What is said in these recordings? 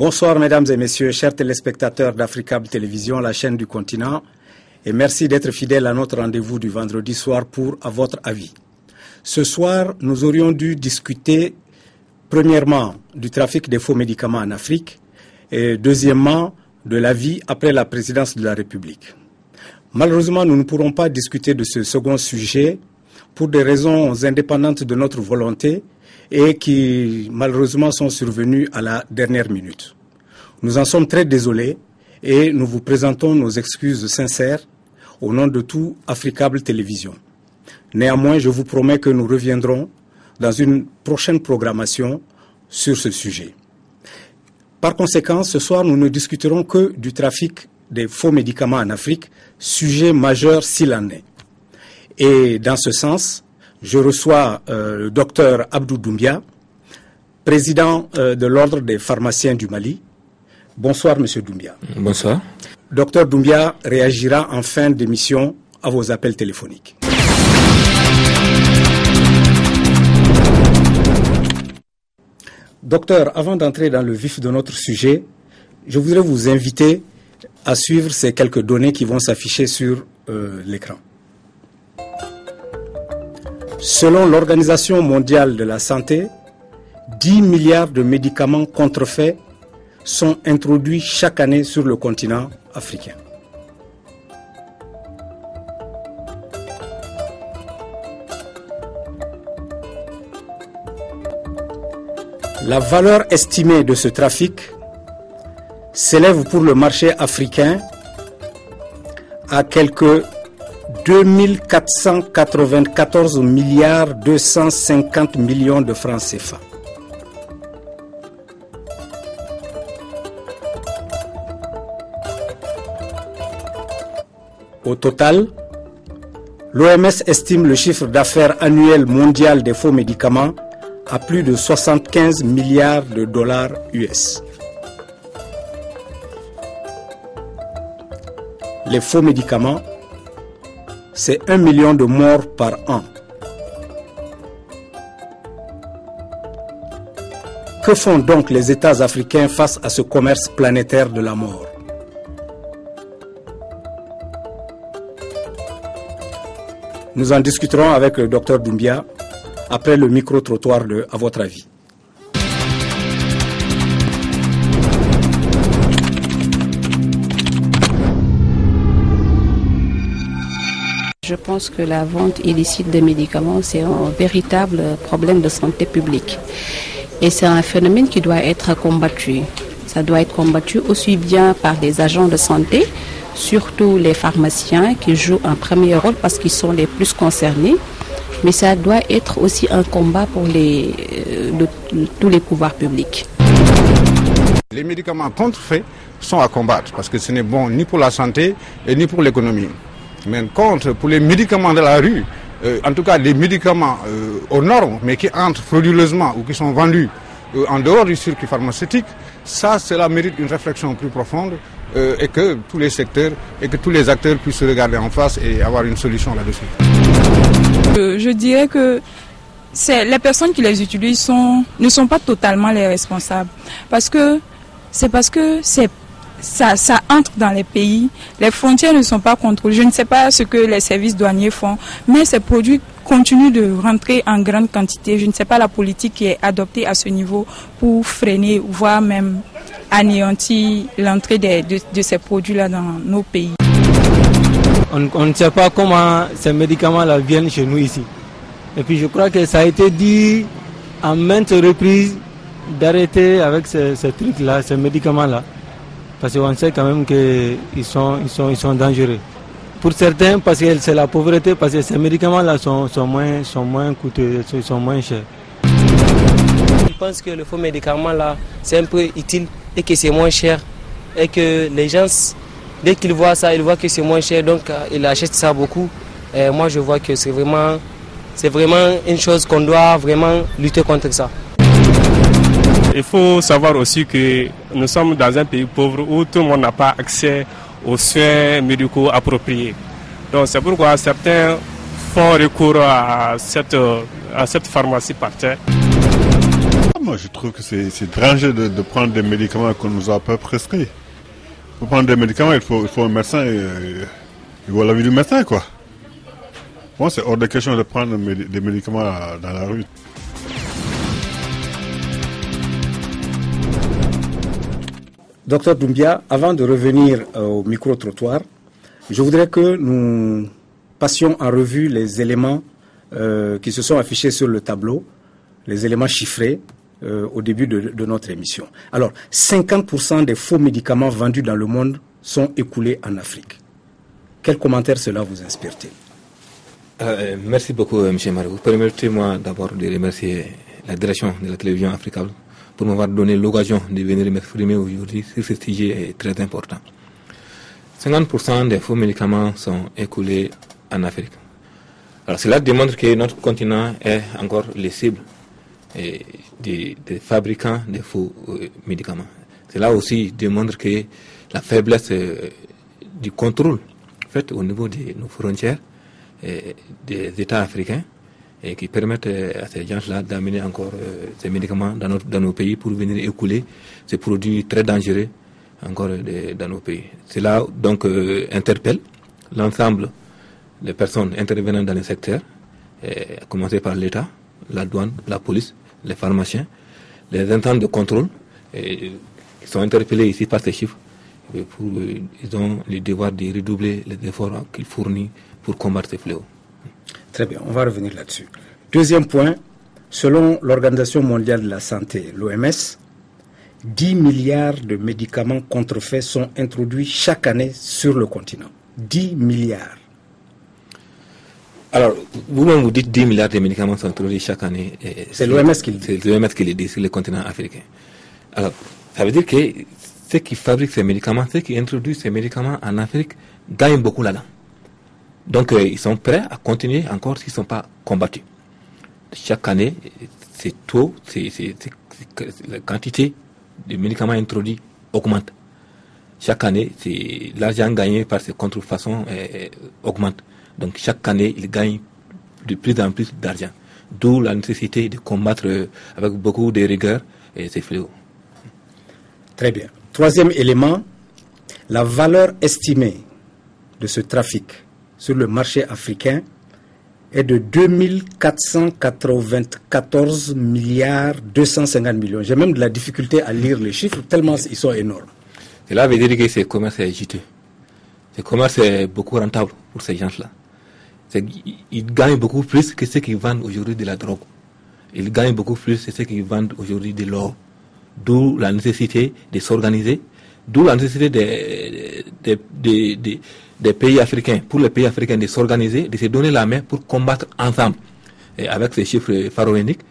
Bonsoir mesdames et messieurs, chers téléspectateurs d'Africable Télévision, la chaîne du continent, et merci d'être fidèles à notre rendez-vous du vendredi soir pour À votre avis. Ce soir, nous aurions dû discuter premièrement du trafic des faux médicaments en Afrique et deuxièmement de la vie après la présidence de la République. Malheureusement, nous ne pourrons pas discuter de ce second sujet pour des raisons indépendantes de notre volonté et qui malheureusement sont survenues à la dernière minute. Nous en sommes très désolés et nous vous présentons nos excuses sincères au nom de tout Africable Télévision. Néanmoins, je vous promets que nous reviendrons dans une prochaine programmation sur ce sujet. Par conséquent, ce soir, nous ne discuterons que du trafic des faux médicaments en Afrique, sujet majeur s'il en est. Et dans ce sens, je reçois le docteur Abdou Doumbia, président de l'Ordre des pharmaciens du Mali. Bonsoir, monsieur Doumbia. Bonsoir. Docteur Doumbia réagira en fin d'émission à vos appels téléphoniques. Docteur, avant d'entrer dans le vif de notre sujet, je voudrais vous inviter à suivre ces quelques données qui vont s'afficher sur l'écran. Selon l'Organisation mondiale de la santé, 10 milliards de médicaments contrefaits sont introduits chaque année sur le continent africain. La valeur estimée de ce trafic s'élève pour le marché africain à quelque 2494 milliards 250 millions de francs CFA. Au total, l'OMS estime le chiffre d'affaires annuel mondial des faux médicaments à plus de 75 milliards de dollars US. Les faux médicaments, c'est 1 million de morts par an. Que font donc les États africains face à ce commerce planétaire de la mort? Nous en discuterons avec le docteur Doumbia après le micro-trottoir de À votre avis. Je pense que la vente illicite des médicaments, c'est un véritable problème de santé publique. Et c'est un phénomène qui doit être combattu. Ça doit être combattu aussi bien par les agents de santé, surtout les pharmaciens qui jouent un premier rôle parce qu'ils sont les plus concernés. Mais ça doit être aussi un combat pour tous les pouvoirs publics. Les médicaments contrefaits sont à combattre parce que ce n'est bon ni pour la santé et ni pour l'économie. Mais contre, pour les médicaments de la rue, en tout cas les médicaments aux normes, mais qui entrent frauduleusement ou qui sont vendus en dehors du circuit pharmaceutique, ça, cela mérite une réflexion plus profonde et que tous les secteurs et que tous les acteurs puissent se regarder en face et avoir une solution là-dessus. Je dirais que les personnes qui les utilisent ne sont pas totalement les responsables. Parce que ça entre dans les pays, les frontières ne sont pas contrôlées. Je ne sais pas ce que les services douaniers font, mais ces produits continuent de rentrer en grande quantité. Je ne sais pas la politique qui est adoptée à ce niveau pour freiner, voire même anéantir l'entrée de ces produits-là dans nos pays. On ne sait pas comment ces médicaments-là viennent chez nous ici. Et puis je crois que ça a été dit à maintes reprises d'arrêter avec ces trucs-là, ces médicaments-là. Parce qu'on sait quand même qu'ils sont dangereux. Pour certains, parce que c'est la pauvreté, parce que ces médicaments-là sont moins coûteux, sont moins chers. Je pense que le faux médicament-là, c'est un peu utile et que c'est moins cher. Et que les gens, dès qu'ils voient ça, ils voient que c'est moins cher, donc ils achètent ça beaucoup. Et moi, je vois que c'est vraiment une chose qu'on doit vraiment lutter contre ça. Il faut savoir aussi que nous sommes dans un pays pauvre où tout le monde n'a pas accès aux soins médicaux appropriés. Donc c'est pourquoi certains font recours à cette pharmacie par terre. Moi, je trouve que c'est dangereux de prendre des médicaments qu'on nous a pas prescrits. Pour prendre des médicaments, il faut un médecin, il faut l'avis du médecin, quoi. Moi, c'est hors de question de prendre des médicaments dans la rue. Docteur Doumbia, avant de revenir au micro-trottoir, je voudrais que nous passions en revue les éléments qui se sont affichés sur le tableau, les éléments chiffrés au début de notre émission. Alors, 50% des faux médicaments vendus dans le monde sont écoulés en Afrique. Quel commentaire cela vous inspire-t-il? Merci beaucoup, M. Marou. Permettez-moi d'abord de remercier la direction de la télévision africaine pour m'avoir donné l'occasion de venir m'exprimer aujourd'hui sur ce sujet très important. 50% des faux médicaments sont écoulés en Afrique. Alors cela démontre que notre continent est encore les cibles des fabricants de faux médicaments. Cela aussi démontre que la faiblesse du contrôle fait au niveau de nos frontières des États africains et qui permettent à ces gens-là d'amener encore ces médicaments dans nos pays pour venir écouler ces produits très dangereux encore dans nos pays. Cela donc interpelle l'ensemble des personnes intervenant dans le secteur, à commencer par l'État, la douane, la police, les pharmaciens, les instances de contrôle, qui sont interpellés ici par ces chiffres. Ils ont le devoir de redoubler les efforts qu'ils fournissent pour combattre ces fléaux. Très bien, on va revenir là-dessus. Deuxième point, selon l'Organisation mondiale de la santé, l'OMS, 10 milliards de médicaments contrefaits sont introduits chaque année sur le continent. 10 milliards. Alors, vous-même vous dites 10 milliards de médicaments sont introduits chaque année. C'est l'OMS qui le dit. C'est l'OMS qui le dit sur le continent africain. Alors, ça veut dire que ceux qui fabriquent ces médicaments, ceux qui introduisent ces médicaments en Afrique, gagnent beaucoup là-dedans. Donc, ils sont prêts à continuer encore s'ils ne sont pas combattus. Chaque année, la quantité de médicaments introduits augmente. Chaque année, l'argent gagné par ces contrefaçons augmente. Donc, chaque année, ils gagnent de plus en plus d'argent. D'où la nécessité de combattre avec beaucoup de rigueur ces fléaux. Très bien. Troisième élément, la valeur estimée de ce trafic sur le marché africain est de 2494 milliards 250 millions. J'ai même de la difficulté à lire les chiffres tellement ils sont énormes. Cela veut dire que ce commerce est juteux. Ce commerce est beaucoup rentable pour ces gens-là. Ils gagnent beaucoup plus que ceux qui vendent aujourd'hui de la drogue. Ils gagnent beaucoup plus que ceux qui vendent aujourd'hui de l'or. D'où la nécessité de s'organiser, d'où la nécessité des pays africains, pour les pays africains de s'organiser, de se donner la main pour combattre ensemble. Et avec ces chiffres pharaoniques,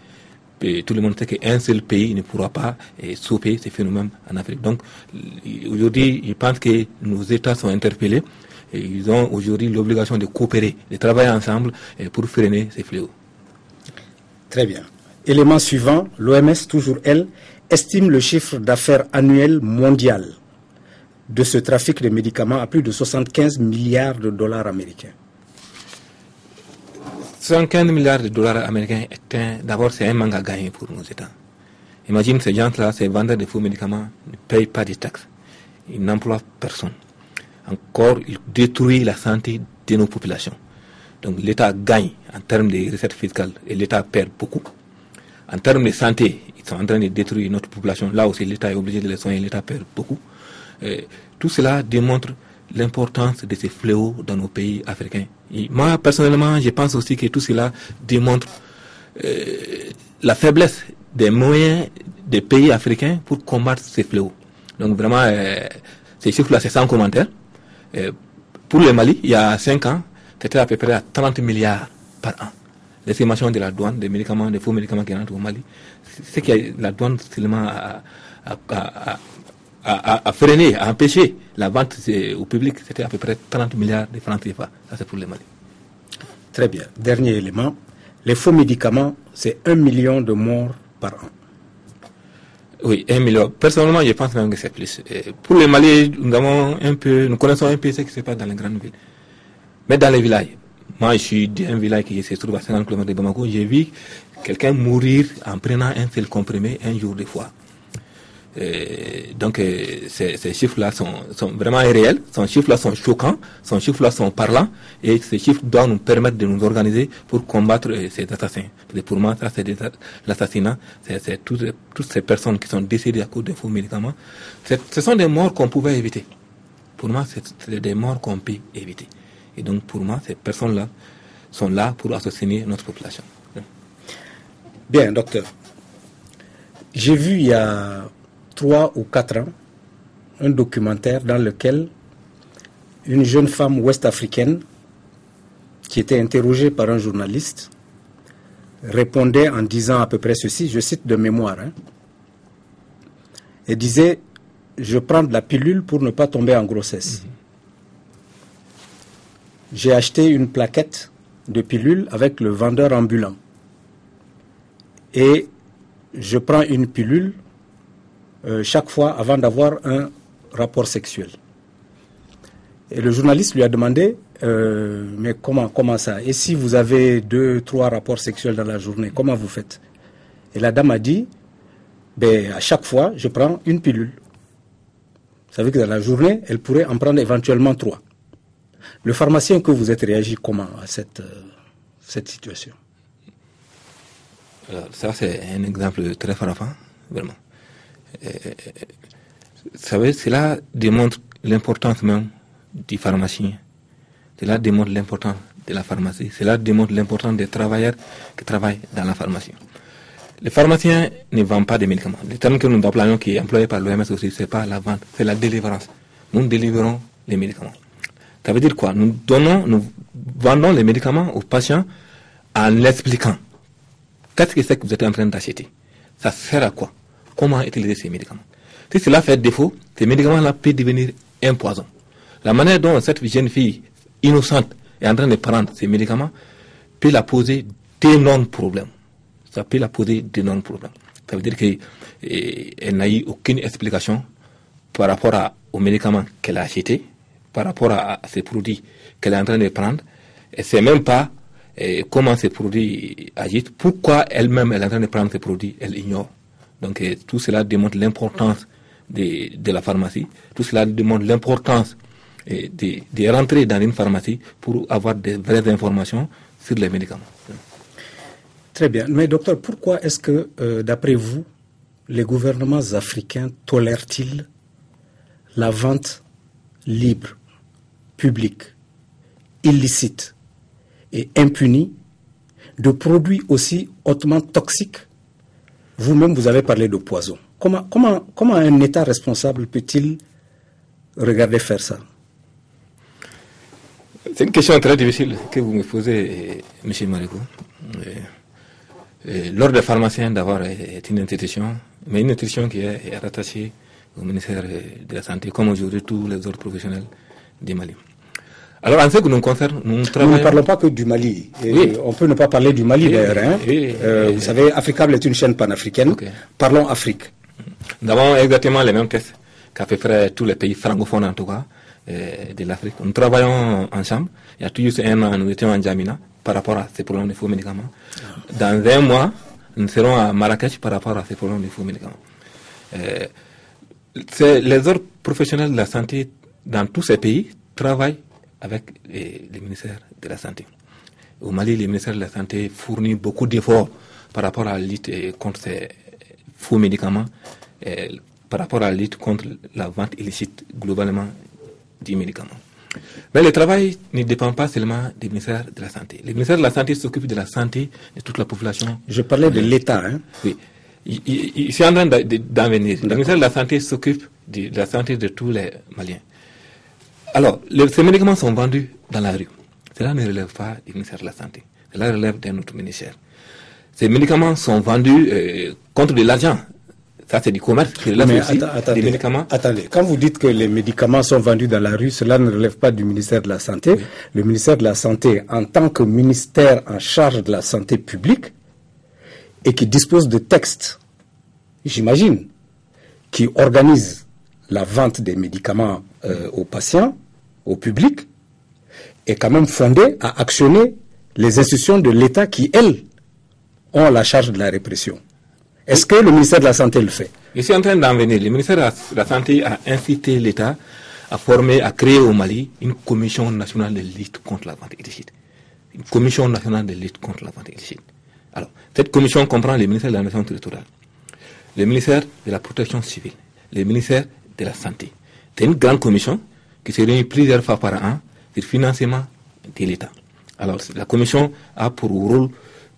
tout le monde sait qu'un seul pays ne pourra pas stopper ces phénomènes en Afrique. Donc aujourd'hui, je pense que nos États sont interpellés et ils ont aujourd'hui l'obligation de coopérer, de travailler ensemble pour freiner ces fléaux. Très bien. Élément suivant, l'OMS, toujours elle, estime le chiffre d'affaires annuel mondial de ce trafic de médicaments à plus de 75 milliards de dollars américains. 75 milliards de dollars américains, d'abord c'est un manque à gagner pour nos États. Imagine ces gens-là, ces vendeurs de faux médicaments ne payent pas de taxes. Ils n'emploient personne. Encore, ils détruisent la santé de nos populations. Donc l'État gagne en termes de recettes fiscales et l'État perd beaucoup. En termes de santé, ils sont en train de détruire notre population. Là aussi, l'État est obligé de les soigner, l'État perd beaucoup. Tout cela démontre l'importance de ces fléaux dans nos pays africains. Et moi, personnellement, je pense aussi que tout cela démontre la faiblesse des moyens des pays africains pour combattre ces fléaux. Donc vraiment, ces chiffres-là, c'est sans commentaire. Pour le Mali, il y a 5 ans, c'était à peu près à 30 milliards par an. L'estimation de la douane, des médicaments, des faux médicaments qui rentrent au Mali, c'est que la douane seulement a freiné, a empêché la vente au public, c'était à peu près 30 milliards de francs CFA. Ça, c'est pour le Mali. Très bien. Dernier élément, les faux médicaments, c'est 1 million de morts par an. Oui, 1 million. Personnellement, je pense même que c'est plus. Pour le Mali, nous connaissons un peu ce qui se passe dans les grandes villes. Mais dans les villages, Moi, je suis d'un village qui se trouve à 50 km de Bamako. J'ai vu quelqu'un mourir en prenant un seul comprimé un jour de fois. Donc, ces chiffres-là sont vraiment réels. Ces chiffres-là sont choquants. Ces chiffres-là sont parlants. Et ces chiffres doivent nous permettre de nous organiser pour combattre ces assassins. Et pour moi, ça, c'est l'assassinat. C'est toutes ces personnes qui sont décédées à cause de faux médicaments. Ce sont des morts qu'on pouvait éviter. Pour moi, c'est des morts qu'on peut éviter. Et donc, pour moi, ces personnes-là sont là pour assassiner notre population. Bien, docteur. J'ai vu il y a 3 ou 4 ans un documentaire dans lequel une jeune femme ouest-africaine qui était interrogée par un journaliste répondait en disant à peu près ceci, je cite de mémoire, elle disait « Je prends de la pilule pour ne pas tomber en grossesse. J'ai acheté une plaquette de pilules avec le vendeur ambulant. Et je prends une pilule chaque fois avant d'avoir un rapport sexuel. » Et le journaliste lui a demandé mais comment ça? Et si vous avez 2, 3 rapports sexuels dans la journée, comment vous faites? Et la dame a dit à chaque fois, je prends une pilule. Vous savez que dans la journée, elle pourrait en prendre éventuellement 3. Le pharmacien que vous êtes réagi comment à cette situation? Alors, ça, c'est un exemple très frappant, vraiment. Vous savez, cela démontre l'importance même du pharmacien. Cela démontre l'importance de la pharmacie. Cela démontre l'importance des travailleurs qui travaillent dans la pharmacie. Les pharmaciens ne vendent pas des médicaments. Le terme que nous employons, qui est employé par l'OMS aussi, c'est pas la vente, c'est la délivrance. Nous délivrons les médicaments. Ça veut dire quoi? Nous vendons les médicaments aux patients en l'expliquant. Qu'est-ce que c'est que vous êtes en train d'acheter? Ça sert à quoi? Comment utiliser ces médicaments? Si cela fait défaut, ces médicaments-là peuvent devenir un poison. La manière dont cette jeune fille innocente est en train de prendre ces médicaments peut la poser d'énormes problèmes. Ça peut la poser d'énormes problèmes. Ça veut dire qu'elle n'a eu aucune explication par rapport aux médicaments qu'elle a achetés, par rapport à ces produits qu'elle est en train de prendre. Elle ne sait même pas comment ces produits agissent, pourquoi elle-même elle est en train de prendre ces produits, elle ignore. Donc tout cela démontre l'importance de la pharmacie, tout cela démontre l'importance de rentrer dans une pharmacie pour avoir des vraies informations sur les médicaments. Très bien. Mais docteur, pourquoi est-ce que, d'après vous, les gouvernements africains tolèrent-ils la vente libre, publique, illicite et impunie de produits aussi hautement toxiques? Vous-même, vous avez parlé de poison. Comment un État responsable peut-il regarder faire ça? C'est une question très difficile que vous me posez, M. Marico. L'ordre des pharmaciens, d'abord, est une institution, mais une institution qui est rattachée au ministère de la Santé, comme aujourd'hui tous les autres professionnels du Mali. Alors, en ce qui nous concerne, nous travaillons... Nous ne parlons pas que du Mali. Oui. On peut ne pas parler du Mali, d'ailleurs. Hein. Oui. Vous savez, Africable est une chaîne panafricaine. Okay. Parlons Afrique. Nous avons exactement les mêmes tests qu'à peu près tous les pays francophones, en tout cas, de l'Afrique. Nous travaillons ensemble. Il y a tout juste 1 an, nous étions en Djamina par rapport à ces problèmes de faux médicaments. Dans 1 mois, nous serons à Marrakech par rapport à ces problèmes de faux médicaments. Les autres professionnels de la santé dans tous ces pays travaillent avec les ministères de la Santé. Au Mali, le ministère de la Santé fournit beaucoup d'efforts par rapport à la lutte contre ces faux médicaments, par rapport à la lutte contre la vente illicite globalement du médicament. Mais le travail ne dépend pas seulement du ministère de la Santé. Le ministère de la Santé s'occupe de la santé de toute la population. Je parlais de l'État. Hein? Oui. Il est en train d'en venir. Le ministère de la Santé s'occupe de la santé de tous les Maliens. Alors, ces médicaments sont vendus dans la rue. Cela ne relève pas du ministère de la Santé. Cela relève d'un autre ministère. Ces médicaments sont vendus contre de l'argent. Ça, c'est du commerce. Mais attendez, des médicaments. Attendez, quand vous dites que les médicaments sont vendus dans la rue, cela ne relève pas du ministère de la Santé. Oui. Le ministère de la Santé, en tant que ministère en charge de la santé publique, et qui dispose de textes, j'imagine, qui organisent la vente des médicaments aux patients, au public, est quand même fondé à actionner les institutions de l'État qui, elles, ont la charge de la répression. Est-ce que le ministère de la Santé le fait? Je suis en train d'en venir. Le ministère de la Santé a incité l'État à former, à créer au Mali une commission nationale de lutte contre la vente illicite. Une commission nationale de lutte contre la vente illicite. Alors, cette commission comprend le ministère de la Nation territoriale, le ministère de la Protection civile, le ministère de la Santé. C'est une grande commission qui se réunit plusieurs fois par an sur le financement de l'État. Alors, la commission a pour rôle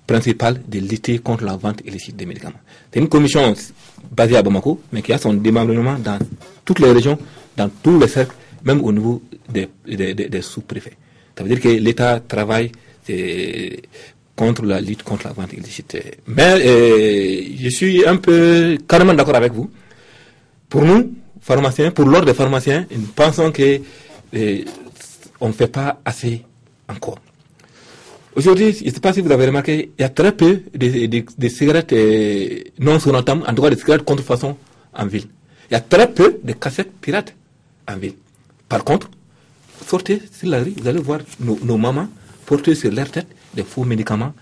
principal de lutter contre la vente illicite des médicaments. C'est une commission basée à Bamako, mais qui a son démembrement dans toutes les régions, dans tous les cercles, même au niveau des sous-préfets. Ça veut dire que l'État travaille contre la lutte contre la vente illicite. Mais je suis un peu carrément d'accord avec vous. Pour nous, pharmaciens, pour l'ordre des pharmaciens, nous pensons que on ne fait pas assez encore. Aujourd'hui, je ne sais pas si vous avez remarqué, il y a très peu de cigarettes non sonotams, en tout cas de cigarettes contrefaçon en ville. Il y a très peu de cassettes pirates en ville. Par contre, sortez sur la rue, vous allez voir nos mamans porter sur leur tête des faux médicaments,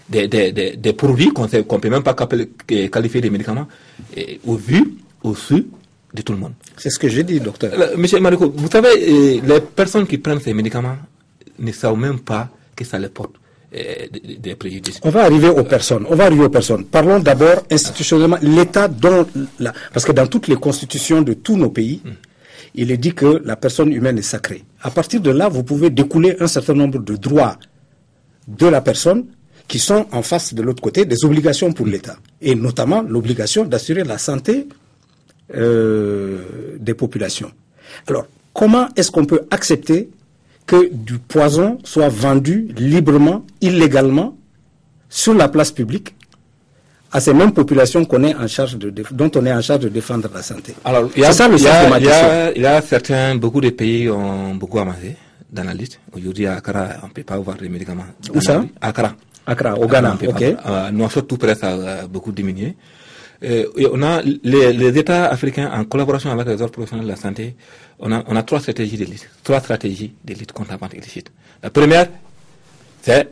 des produits qu'on ne peut même pas qualifier de médicaments, au vu, au su de tout le monde. C'est ce que j'ai dit, docteur. Monsieur Mariko, vous savez, les personnes qui prennent ces médicaments ne savent même pas que ça les porte des préjudices. On va arriver aux personnes. Parlons d'abord institutionnellement l'État parce que dans toutes les constitutions de tous nos pays, il est dit que la personne humaine est sacrée. À partir de là, vous pouvez découler un certain nombre de droits de la personne qui sont en face de l'autre côté des obligations pour l'État. Et notamment l'obligation d'assurer la santé des populations. Alors, comment est-ce qu'on peut accepter que du poison soit vendu librement, illégalement, sur la place publique, à ces mêmes populations dont on est en charge de défendre la santé? Alors, il y a beaucoup de pays ont beaucoup avancé dans la liste. Aujourd'hui, à Accra, on ne peut pas avoir des médicaments. Où ça? Accra, au Ghana, ok. Nouakchott, tout près, ça a beaucoup diminué. Et on a les États africains, en collaboration avec les autres professionnels de la santé, on a trois stratégies de lutte contre la vente illicite. La première, c'est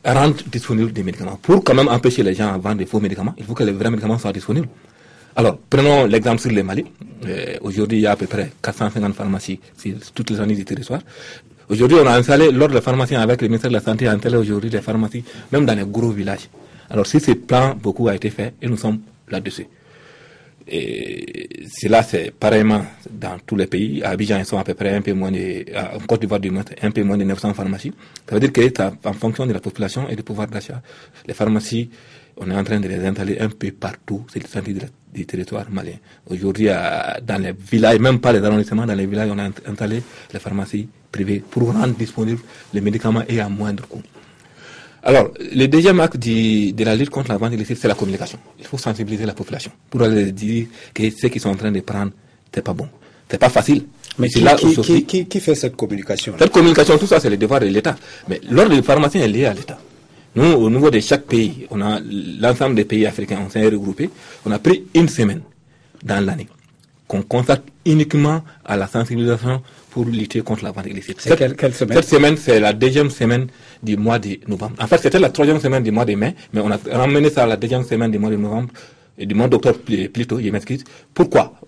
rendre disponibles des médicaments. Pour quand même empêcher les gens à vendre des faux médicaments, il faut que les vrais médicaments soient disponibles. Alors, prenons l'exemple sur le Mali. Aujourd'hui, il y a à peu près 450 pharmacies sur toutes les années du territoire. Aujourd'hui, on a installé, l'ordre des pharmaciens avec le ministère de la Santé, a installé aujourd'hui des pharmacies, même dans les gros villages. Alors, si ce plan, beaucoup a été fait, et nous sommes là-dessus. Et cela, c'est pareillement dans tous les pays. À Abidjan, ils sont à peu près un peu moins en Côte d'Ivoire, un peu moins de 900 pharmacies. Ça veut dire que en fonction de la population et du pouvoir d'achat, les pharmacies, on est en train de les installer un peu partout sur le centre du territoire malien. Aujourd'hui, dans les villages, même pas les arrondissements, dans les villages, on a installé les pharmacies privées pour rendre disponibles les médicaments et à moindre coût. Alors, le deuxième acte de la lutte contre la vente illicite, c'est la communication. Il faut sensibiliser la population pour leur dire que ce qu'ils sont en train de prendre, c'est pas bon. C'est pas facile. Mais qui fait cette communication? Cette communication, tout ça, c'est le devoir de l'État. Mais l'ordre des pharmaciens est lié à l'État. Nous, au niveau de chaque pays, on a l'ensemble des pays africains, on s'est regroupés. On a pris une semaine dans l'année qu'on consacre uniquement à la sensibilisation pour lutter contre la vente illicite. Quelle semaine? Cette semaine, c'est la deuxième semaine du mois de novembre. En fait, c'était la troisième semaine du mois de mai, mais on a ramené ça à la deuxième semaine du mois de novembre, et du mois d'octobre plutôt, je m'excuse. Pourquoi?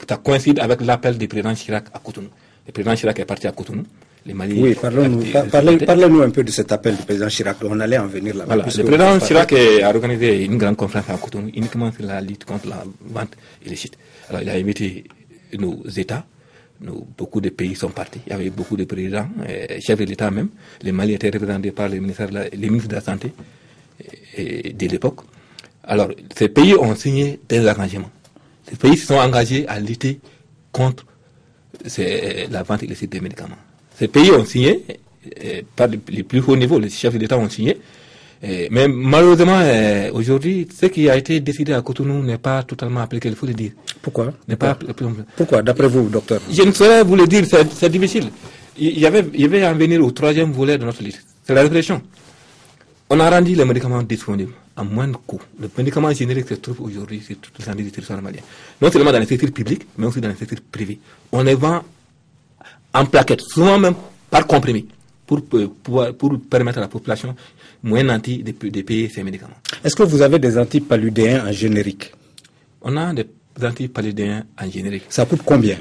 Ça coïncide avec l'appel du président Chirac à Cotonou. Le président Chirac est parti à Cotonou. Oui, parlez-nous un peu de cet appel du président Chirac. On allait en venir là-bas. Voilà, le président Chirac a organisé une grande conférence à Cotonou, uniquement sur la lutte contre la vente illicite. Alors, il a invité nos États. Beaucoup de pays sont partis. Il y avait beaucoup de présidents, chefs de l'État même. Le Mali était représenté par les ministres de la Santé de l'époque. Alors, ces pays ont signé des engagements. Ces pays se sont engagés à lutter contre la vente illicite des médicaments. Ces pays ont signé, par les plus hauts niveaux, les chefs de l'État ont signé. Mais malheureusement, aujourd'hui, ce qui a été décidé à Cotonou n'est pas totalement appliqué, il faut le dire. Pourquoi? Pourquoi, d'après vous, docteur? Je ne saurais vous le dire, c'est difficile. Il y avait en venir au troisième volet de notre liste. C'est la répression. On a rendu les médicaments disponibles à moindre coût. Le médicament générique se trouve aujourd'hui sur toutes les années du territoire malien. Non seulement dans les secteurs publics, mais aussi dans les secteurs privés. On les vend en plaquettes, souvent même par comprimé. pour permettre à la population moins nantie de payer ces médicaments. Est-ce que vous avez des antipaludéens en générique? On a des antipaludéens en générique. Ça coûte combien?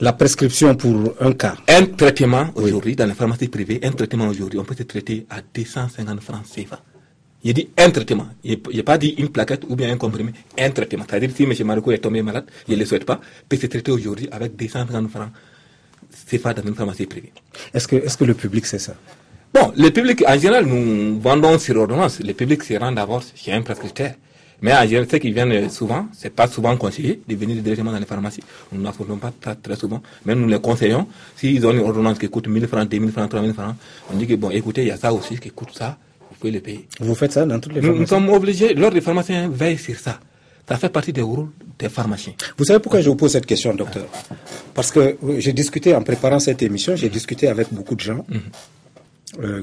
La prescription pour un cas? Un traitement aujourd'hui, dans les pharmacies privées, un traitement aujourd'hui, on peut se traiter à 250 francs CFA. Il dit un traitement. Il n'a pas dit une plaquette ou bien un comprimé. Un traitement. C'est-à-dire si M. Marco est tombé malade, il ne le souhaite pas, peut se traiter aujourd'hui avec 250 francs CFA dans une pharmacie privée. Est-ce que le public sait ça? Bon, le public, en général, nous vendons sur ordonnance. Le public se rend d'abord chez un prescripteur. Mais en général, ceux qui viennent souvent, c'est pas souvent conseillé de venir directement dans les pharmacies. Nous n'affrontons pas très souvent. Mais nous les conseillons. S'ils ont une ordonnance qui coûte 1000 francs, 2000 francs, 3000 francs, on dit que bon, écoutez, il y a ça aussi qui coûte ça, vous pouvez le payer. Vous faites ça dans toutes les pharmacies? Nous sommes obligés, l'ordre des pharmaciens veille sur ça. Ça fait partie des rôles des pharmaciens. Vous savez pourquoi je vous pose cette question, docteur? Parce que j'ai discuté, en préparant cette émission, j'ai discuté avec beaucoup de gens.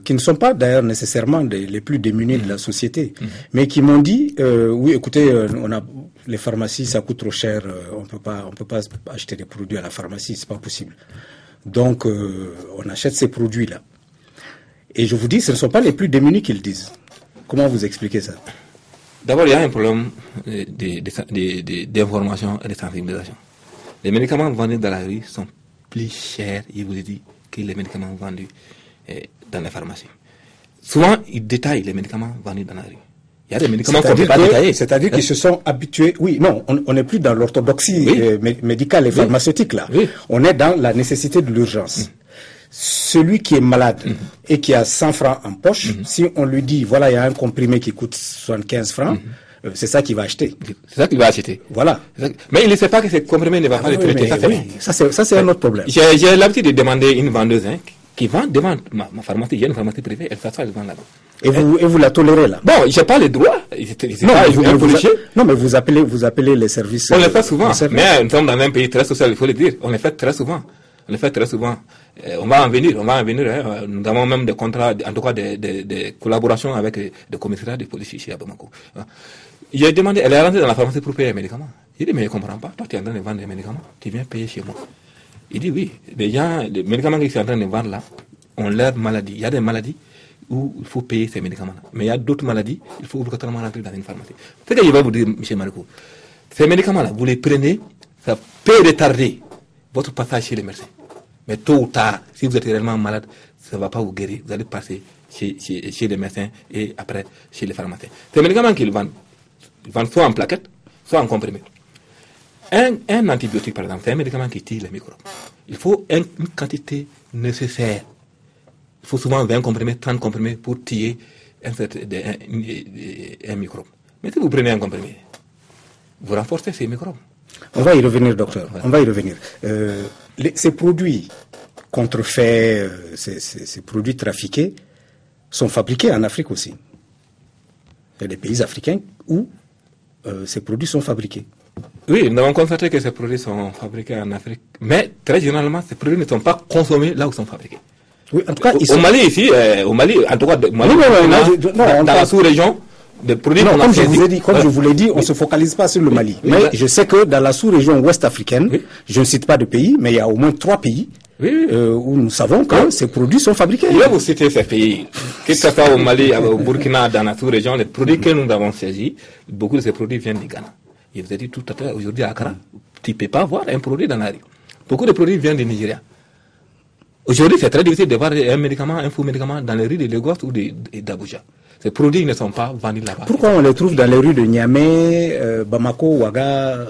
Qui ne sont pas d'ailleurs nécessairement les plus démunis de la société, mais qui m'ont dit oui, écoutez, les pharmacies, ça coûte trop cher, on peut pas acheter des produits à la pharmacie, c'est pas possible. Donc on achète ces produits-là. Et je vous dis, ce ne sont pas les plus démunis qui le disent. Comment vous expliquez ça? D'abord, il y a un problème d'information et de sensibilisation. Les médicaments vendus dans la rue sont plus chers, je vous ai dit, que les médicaments vendus dans les pharmacies. Souvent, ils détaillent les médicaments vendus dans la rue. Il y a des médicaments qu'on ne peut pas détailler. C'est-à-dire qu'ils se sont habitués. Oui, non, on n'est plus dans l'orthodoxie médicale et pharmaceutique là. Oui. On est dans la nécessité de l'urgence. Celui qui est malade et qui a 100 francs en poche, si on lui dit, voilà, il y a un comprimé qui coûte 75 francs, c'est ça qu'il va acheter. C'est ça qu'il va acheter. Voilà. Mais il ne sait pas que ce comprimé ne va pas le traiter. Ça, c'est un autre problème. J'ai l'habitude de demander une vendeuse qui vend devant ma pharmacie, il y a une pharmacie privée, elle s'assoit devant là-bas. Et vous la tolérez là? Bon, j'ai pas le droit. Non, mais vous appelez les services. On le fait souvent. Mais nous sommes dans un pays très social, il faut le dire. On le fait très souvent. On va en venir. Nous avons même des contrats, en tout cas des collaborations avec des commissariats de police ici à Bamako. J'ai demandé, elle est rentrée dans la pharmacie pour payer les médicaments. Il dit, mais je ne comprends pas. Toi, tu es en train de vendre des médicaments. Tu viens payer chez moi. Il dit oui, les médicaments qu'ils sont en train de vendre là ont l'air maladie. Il y a des maladies où il faut payer ces médicaments-là. Mais il y a d'autres maladies, il faut obligatoirement rentrer dans une pharmacie. Ce que je vais vous dire, M. Marco, ces médicaments-là, vous les prenez, ça peut retarder votre passage chez les médecins. Mais tôt ou tard, si vous êtes réellement malade, ça ne va pas vous guérir. Vous allez passer chez les médecins et après chez les pharmaciens. Ces médicaments qu'ils vendent, ils vendent soit en plaquettes, soit en comprimés. Un antibiotique, par exemple, c'est un médicament qui tue les microbes. Il faut une quantité nécessaire. Il faut souvent 20 comprimés, 30 comprimés pour tuer un microbe. Mais si vous prenez un comprimé, vous renforcez ces microbes. On va y revenir, docteur. Ouais. On va y revenir. Ces produits contrefaits, ces produits trafiqués, sont fabriqués en Afrique aussi. Il y a des pays africains où ces produits sont fabriqués. Oui, nous avons constaté que ces produits sont fabriqués en Afrique, mais très généralement, ces produits ne sont pas consommés là où ils sont fabriqués. Oui, en tout cas, au Mali, ici, en tout cas, dans la sous-région, des produits. Non, comme je vous l'ai dit, on ne se focalise pas sur le Mali. Mais je sais que dans la sous-région ouest africaine, je ne cite pas de pays, mais il y a au moins 3 pays où nous savons que ces produits sont fabriqués. Je vais vous citer ces pays. Que ce soit au Mali, au Burkina, dans la sous-région, les produits que nous avons saisis, beaucoup de ces produits viennent du Ghana. Je vous ai dit tout à l'heure, aujourd'hui à Accra, tu ne peux pas voir un produit dans la rue. Beaucoup de produits viennent du Nigeria. Aujourd'hui, c'est très difficile de voir un faux médicament dans les rues de Lagos ou d'Abuja. Ces produits ne sont pas vendus là-bas. Pourquoi on les trouve dans les rues de Niamey, Bamako, Ouaga,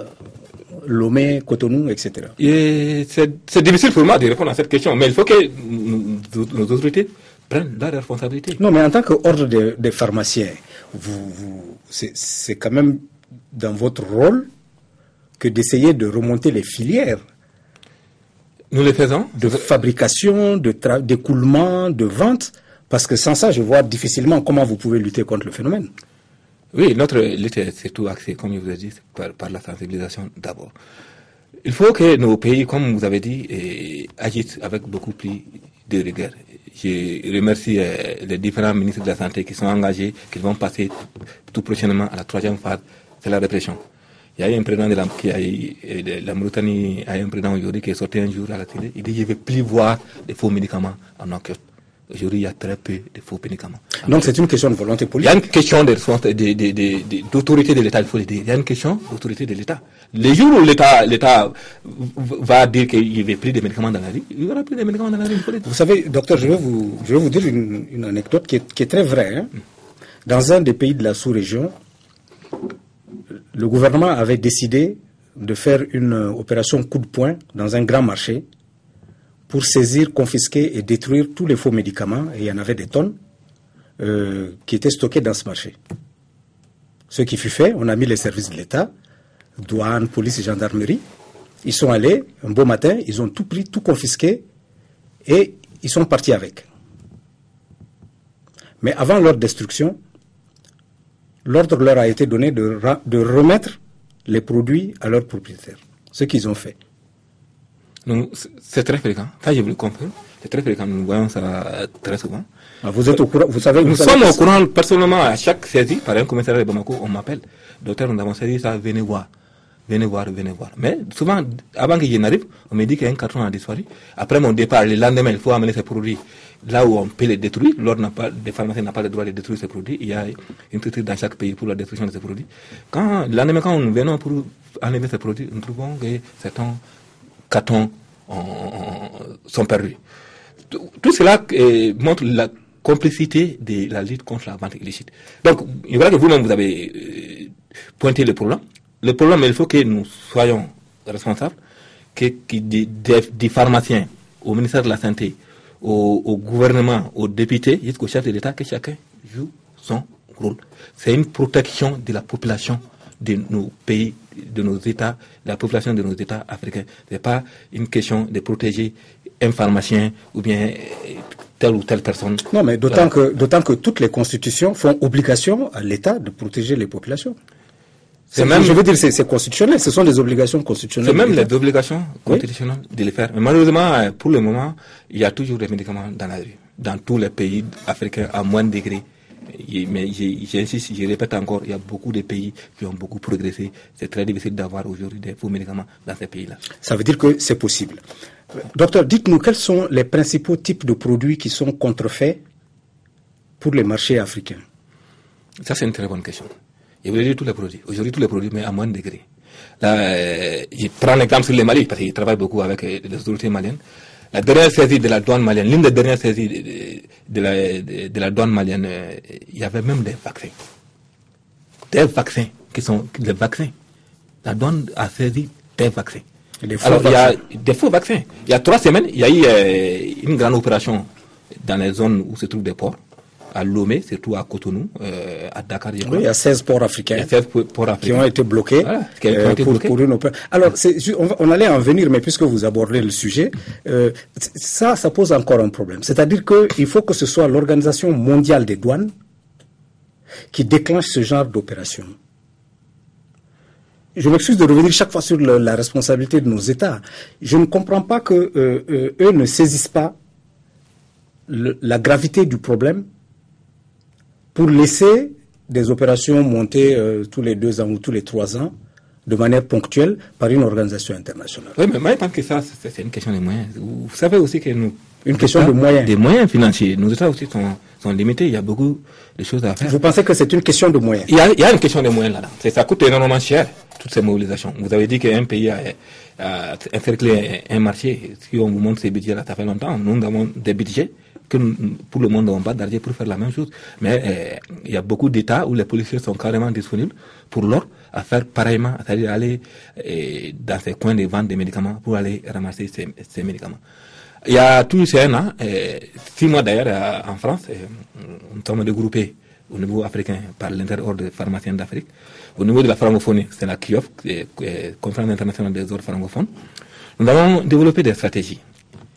Lomé, Cotonou, etc. C'est difficile pour moi de répondre à cette question, mais il faut que nos autorités prennent leurs responsabilités. Non, mais en tant qu'ordre des pharmaciens, c'est quand même dans votre rôle que d'essayer de remonter les filières. Nous le faisons. De fabrication, d'écoulement, de vente. Parce que sans ça, je vois difficilement comment vous pouvez lutter contre le phénomène. Oui, notre lutte est surtout axée, comme je vous ai dit, par la sensibilisation d'abord. Il faut que nos pays, comme vous avez dit, agissent avec beaucoup plus de rigueur. Je remercie les différents ministres de la Santé qui sont engagés, qui vont passer tout prochainement à la 3e phase, c'est la répression. Il y a eu un président de la Mauritanie, il y a un président aujourd'hui qui est sorti un jour à la télé, il dit « Je ne vais plus voir des faux médicaments en nos kiosques. » Aujourd'hui, il y a très peu de faux médicaments. Donc c'est une question de volonté Il y politique. a une question d'autorité de l'État, il faut le dire. Il y a une question d'autorité de l'État. Les jours où l'État va dire qu'il n'y avait plus de médicaments dans la rue, il n'y aura plus de médicaments dans la rue, il faut le dire. Vous savez, docteur, je vais vous dire une anecdote qui est très vraie. Hein. Dans un des pays de la sous-région, le gouvernement avait décidé de faire une opération coup de poing dans un grand marché pour saisir, confisquer et détruire tous les faux médicaments, et il y en avait des tonnes, qui étaient stockés dans ce marché. Ce qui fut fait, on a mis les services de l'État, douane, police et gendarmerie. Ils sont allés, un beau matin, ils ont tout pris, tout confisqué, et ils sont partis avec. Mais avant leur destruction, l'ordre leur a été donné de remettre les produits à leurs propriétaires. Ce qu'ils ont fait. Donc, c'est très fréquent. Ça, je vous le confirme. C'est très fréquent. Nous voyons ça très souvent. Ah, vous êtes au courant, vous savez. Nous sommes au courant personnellement à chaque saisie. Par un commissariat de Bamako, on m'appelle. Docteur, nous avons saisi ça, venez voir. Venez voir. Mais souvent, avant que je n'arrive, on me dit qu'un carton a disparu. Après mon départ, le lendemain, il faut amener ces produits là où on peut les détruire. L'ordre des pharmaciens n'a pas le droit de détruire ces produits. Il y a une structure dans chaque pays pour la destruction de ces produits. Le lendemain, quand nous venons pour enlever ces produits, nous trouvons que certains cartons sont perdus. Tout cela montre la complicité de la lutte contre la vente illicite. Donc, voilà que vous-même, vous avez pointé le problème. Le problème, il faut que nous soyons responsables, que des pharmaciens, au ministère de la Santé, au gouvernement, aux députés, jusqu'au chef de l'État, que chacun joue son rôle. C'est une protection de la population de nos pays, de nos États, de la population de nos États africains. Ce n'est pas une question de protéger un pharmacien ou bien telle ou telle personne. Non, mais d'autant que toutes les constitutions font obligation à l'État de protéger les populations. Je veux dire, c'est constitutionnel, ce sont des obligations constitutionnelles. C'est même les obligations constitutionnelles de les faire. Mais malheureusement, pour le moment, il y a toujours des médicaments dans la rue, dans tous les pays africains à moindre degré. Mais j'insiste, je répète encore, il y a beaucoup de pays qui ont beaucoup progressé. C'est très difficile d'avoir aujourd'hui des faux médicaments dans ces pays-là. Ça veut dire que c'est possible. Docteur, dites-nous quels sont les principaux types de produits qui sont contrefaits pour les marchés africains? Ça, c'est une très bonne question. Je voulais dire tous les produits. Aujourd'hui, tous les produits, mais à moindre degré. Là, je prends l'exemple sur le Mali, parce que je travaille beaucoup avec les autorités maliennes. La dernière saisie de la douane malienne, l'une des dernières saisies de la douane malienne, il y avait même des vaccins. Des vaccins qui sont des vaccins. La douane a saisi des vaccins. Alors, il y a des faux vaccins. Il y a 3 semaines, il y a eu une grande opération dans les zones où se trouvent des ports. À Lomé, surtout à Cotonou, à Dakar. Oui, il y a 16 ports africains, qui ont été bloqués, pour une opération. Alors, on allait en venir, mais puisque vous abordez le sujet, ça pose encore un problème. C'est-à-dire qu'il faut que ce soit l'Organisation mondiale des douanes qui déclenche ce genre d'opération. Je m'excuse de revenir chaque fois sur la responsabilité de nos États. Je ne comprends pas que eux ne saisissent pas la gravité du problème pour laisser des opérations monter tous les 2 ans ou tous les 3 ans de manière ponctuelle par une organisation internationale. Oui, mais moi, je pense que ça, c'est une question de moyens. Vous savez aussi que nous... Une question de moyens. Des moyens financiers. Nos États aussi sont limités. Il y a beaucoup de choses à faire. Vous pensez que c'est une question de moyens? Il y a une question de moyens là-dedans. Ça coûte énormément cher, toutes ces mobilisations. Vous avez dit qu'un pays a encerclé un marché. Si on vous montre ces budgets-là, ça fait longtemps. Nous avons des budgets que pour le monde n'avons pas d'argent pour faire la même chose. Mais il y a beaucoup d'États où les policiers sont carrément disponibles pour l'ordre à faire pareillement, c'est-à-dire aller dans ces coins de vente des médicaments pour aller ramasser ces médicaments. Il y a tout un an, 6 mois d'ailleurs en France, nous sommes regroupés au niveau africain par l'interordre des pharmaciens d'Afrique. Au niveau de la francophonie, c'est la CIOF, Conférence internationale des ordres francophones. Nous avons développé des stratégies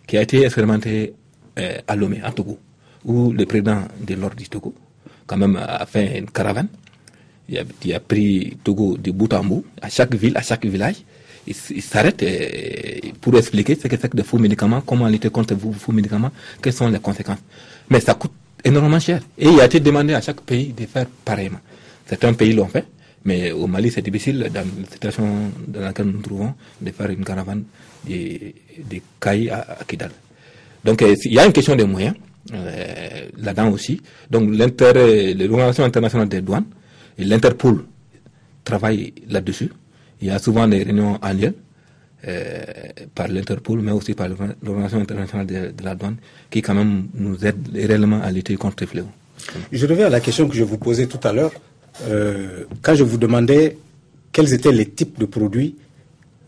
qui ont été expérimentées à Lomé, à Togo, où le président de l'ordre du Togo, quand même, a fait une caravane. Il a pris Togo de bout en bout, à chaque ville, à chaque village. Il s'arrête pour expliquer ce que c'est que de faux médicaments, comment lutter contre les faux médicaments, quelles sont les conséquences. Mais ça coûte énormément cher. Et il a été demandé à chaque pays de faire pareillement. Certains pays l'ont fait, mais au Mali, c'est difficile, dans la situation dans laquelle nous nous trouvons, de faire une caravane de Kaï à Kidal. Donc, il y a une question de moyens. là-dedans aussi. Donc l'Organisation internationale des douanes et l'Interpol travaillent là-dessus. Il y a souvent des réunions annuelles par l'Interpol, mais aussi par l'Organisation internationale de la douane, qui quand même nous aide réellement à lutter contre les fléaux. Je reviens à la question que je vous posais tout à l'heure, quand je vous demandais quels étaient les types de produits,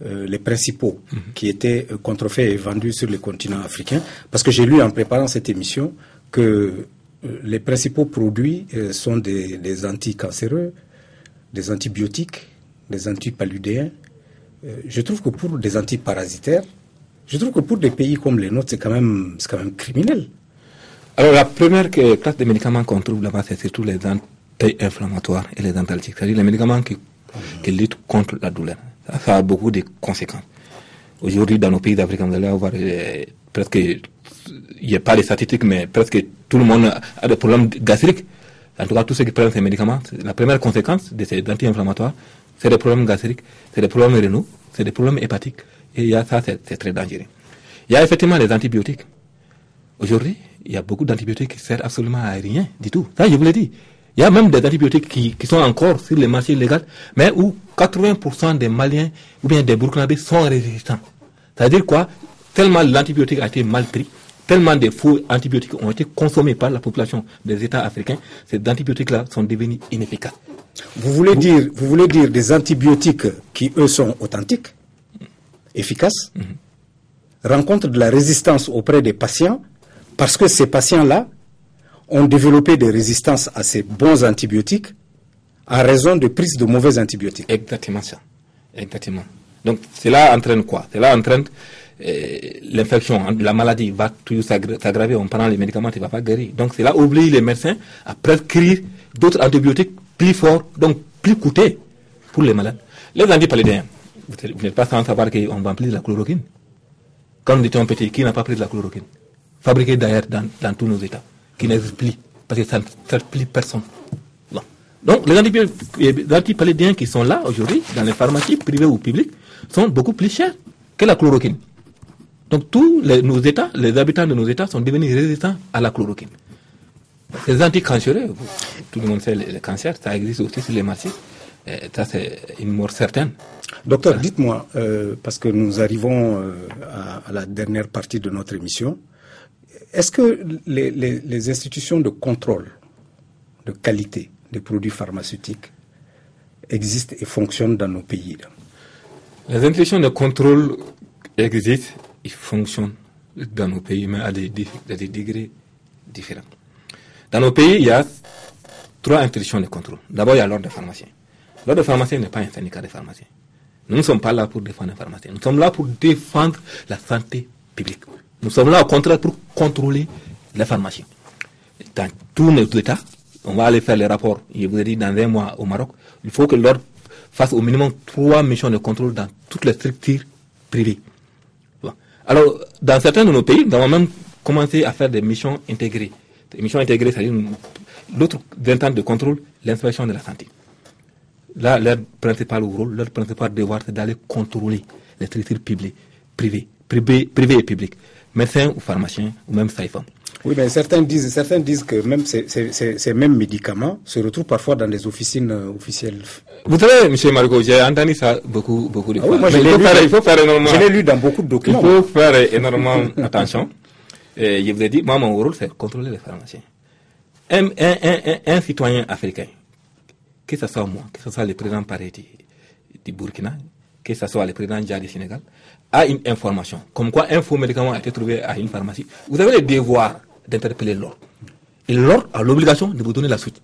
les principaux, qui étaient contrefaits et vendus sur le continent africain, parce que j'ai lu en préparant cette émission que les principaux produits sont des anticancéreux, des antibiotiques, des antipaludéens. Je trouve que pour des antiparasitaires, je trouve que pour des pays comme les nôtres, c'est quand même criminel. Alors la première classe de médicaments qu'on trouve là-bas, c'est surtout les anti-inflammatoires et les antalgiques, c'est-à-dire les médicaments qui luttent contre la douleur. Ça a beaucoup de conséquences. Aujourd'hui, dans nos pays d'Afrique, vous allez avoir presque, il n'y a pas de statistiques, mais presque tout le monde a des problèmes gastriques. En tout cas, tous ceux qui prennent ces médicaments, la première conséquence de ces anti-inflammatoires, c'est des problèmes gastriques, c'est des problèmes rénaux, c'est des problèmes hépatiques. Et ça, c'est très dangereux. Il y a effectivement les antibiotiques. Aujourd'hui, il y a beaucoup d'antibiotiques qui ne servent absolument à rien du tout. Ça, je vous l'ai dit. Il y a même des antibiotiques qui sont encore sur les marchés légaux, mais où 80% des Maliens ou bien des Burkinabés sont résistants. C'est-à-dire quoi? Tellement l'antibiotique a été mal pris, tellement de faux antibiotiques ont été consommés par la population des États africains, ces antibiotiques-là sont devenus inefficaces. Vous voulez dire des antibiotiques qui, eux, sont authentiques, efficaces, rencontrent de la résistance auprès des patients, parce que ces patients-là ont développé des résistances à ces bons antibiotiques en raison de prise de mauvais antibiotiques. Exactement ça. Exactement. Donc, cela entraîne quoi? Cela entraîne l'infection, la maladie va toujours s'aggraver. On prend les médicaments, tu ne vas pas guérir. Donc, cela oblige les médecins à prescrire d'autres antibiotiques plus forts, donc plus coûteux pour les malades. Les antipaludéens, vous n'êtes pas sans savoir qu'on vend plus de la chloroquine. Quand nous étions petits, qui n'a pas pris de la chloroquine? Fabriquée d'ailleurs dans tous nos États, qui n'existe plus, parce que ça ne sert plus personne. Bon. Donc, les antipaludéens qui sont là aujourd'hui, dans les pharmacies privées ou publiques, sont beaucoup plus chers que la chloroquine. Donc, nos États, les habitants de nos États sont devenus résistants à la chloroquine. Les anticancéreux, tout le monde sait, le cancer, ça existe aussi sur les marchés. Ça, c'est une mort certaine. Docteur, dites-moi, parce que nous arrivons à la dernière partie de notre émission, est-ce que les institutions de contrôle de qualité des produits pharmaceutiques existent et fonctionnent dans nos pays là? Les institutions de contrôle existent et fonctionnent dans nos pays, mais à des degrés différents. Dans nos pays, il y a 3 institutions de contrôle. D'abord, il y a l'ordre des pharmaciens. L'ordre des pharmaciens n'est pas un syndicat des pharmaciens. Nous ne sommes pas là pour défendre les pharmaciens. Nous sommes là pour défendre la santé publique. Nous sommes là, au contraire, pour contrôler les pharmaciens. Dans tous nos États, on va aller faire les rapports. Je vous ai dit, dans 1 mois au Maroc, il faut que l'ordre fasse au minimum 3 missions de contrôle dans toutes les structures privées. Bon. Alors, dans certains de nos pays, nous avons même commencé à faire des missions intégrées. Des missions intégrées, c'est-à-dire l'autre 20 ans de contrôle, l'inspection de la santé. Là, leur principal rôle, leur principal devoir, c'est d'aller contrôler les structures privées et publiques, médecins ou pharmaciens ou même sages-femmes. Oui, mais certains disent que même ces mêmes médicaments se retrouvent parfois dans des officines officielles. Vous savez, M. Margot, j'ai entendu ça beaucoup de fois. Oui, il faut faire énormément. Je l'ai lu dans beaucoup de documents. Il faut faire énormément attention. Et je vous ai dit, moi, mon rôle, c'est de contrôler les pharmaciens. Un citoyen africain, que ce soit moi, que ce soit le président Paré du Burkina, que ce soit le président Dia du Sénégal, a une information, comme quoi un faux médicament a été trouvé à une pharmacie, vous avez le devoir d'interpeller l'ordre. Et l'ordre a l'obligation de vous donner la suite.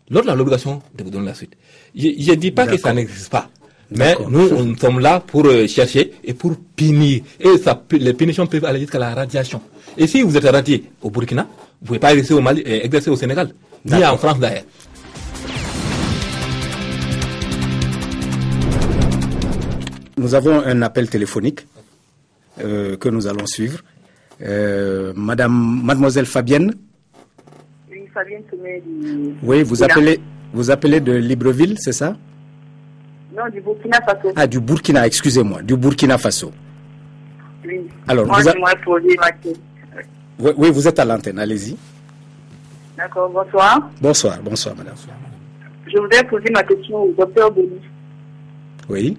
L'ordre a l'obligation de vous donner la suite. Je ne dis pas que ça n'existe pas, mais nous sommes là pour chercher et pour punir. Et les punitions peuvent aller jusqu'à la radiation. Et si vous êtes radié au Burkina, vous ne pouvez pas exercer au Mali et exercer au Sénégal, ni en France d'ailleurs. Nous avons un appel téléphonique que nous allons suivre. Mademoiselle Fabienne. Oui, Fabienne Toumé. Oui, vous appelez de Libreville, c'est ça? Non, du Burkina Faso. Ah, du Burkina, excusez-moi, du Burkina Faso. Oui. Alors, moi, j'aimerais poser ma question. Oui, vous êtes à l'antenne, allez-y. D'accord, bonsoir. Bonsoir, madame. Je voudrais poser ma question au docteur Denis. Oui.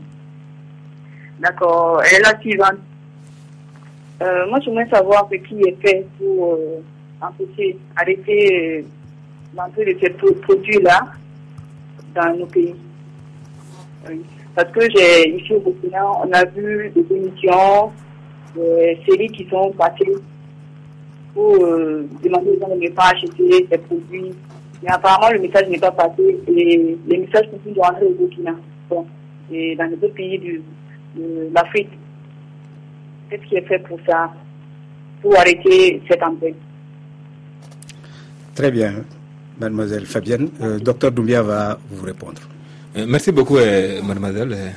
D'accord, elle est la suivante. Moi, je voudrais savoir ce qui est fait pour arrêter l'entrée de ces produits-là dans nos pays. Oui. Parce que ici au Burkina, on a vu des émissions, des séries qui sont passées pour demander aux gens de ne pas acheter ces produits. Mais apparemment, le message n'est pas passé et les messages continuent de rentrer au Burkina. Bon. Et dans les autres pays de l'Afrique. Qu'est-ce qui est fait pour ça, pour arrêter cette entrée? Très bien, mademoiselle Fabienne. Docteur Doumbia va vous répondre. Merci beaucoup, mademoiselle.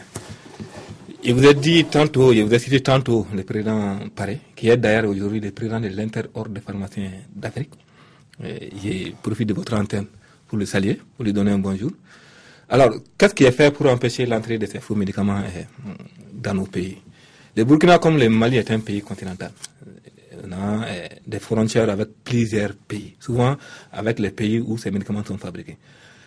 Je vous ai cité tantôt le président Paré, qui est d'ailleurs aujourd'hui le président de l'Inter-Ordre des pharmaciens d'Afrique. Je profite de votre antenne pour le saluer, pour lui donner un bonjour. Alors, qu'est-ce qui est fait pour empêcher l'entrée de ces faux médicaments dans nos pays? Le Burkina, comme le Mali, est un pays continental. On a des frontières avec plusieurs pays, souvent avec les pays où ces médicaments sont fabriqués.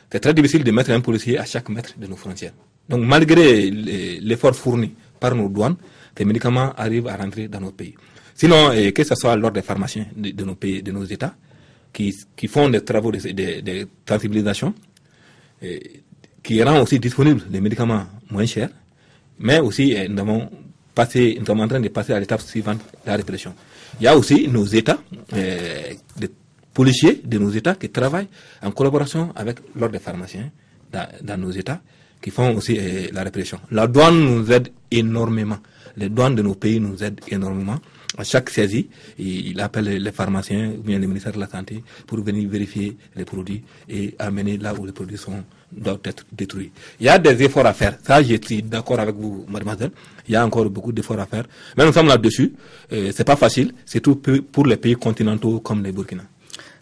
C'est très difficile de mettre un policier à chaque mètre de nos frontières. Donc, malgré l'effort fourni par nos douanes, ces médicaments arrivent à rentrer dans nos pays. Sinon, que ce soit lors des pharmaciens de nos pays, de nos États, qui font des travaux de sensibilisation, qui rendent aussi disponibles des médicaments moins chers, mais aussi nous sommes en train de passer à l'étape suivante, la répression. Il y a aussi nos États, des policiers de nos États qui travaillent en collaboration avec l'ordre des pharmaciens dans nos États, qui font aussi la répression. La douane nous aide énormément. Les douanes de nos pays nous aident énormément. À chaque saisie, il appelle les pharmaciens ou bien les ministères de la Santé pour venir vérifier les produits et amener là où les produits doivent être détruits. Il y a des efforts à faire. Ça, je suis d'accord avec vous, mademoiselle. Il y a encore beaucoup d'efforts à faire. Mais nous sommes là-dessus. C'est pas facile, surtout pour les pays continentaux comme les Burkina.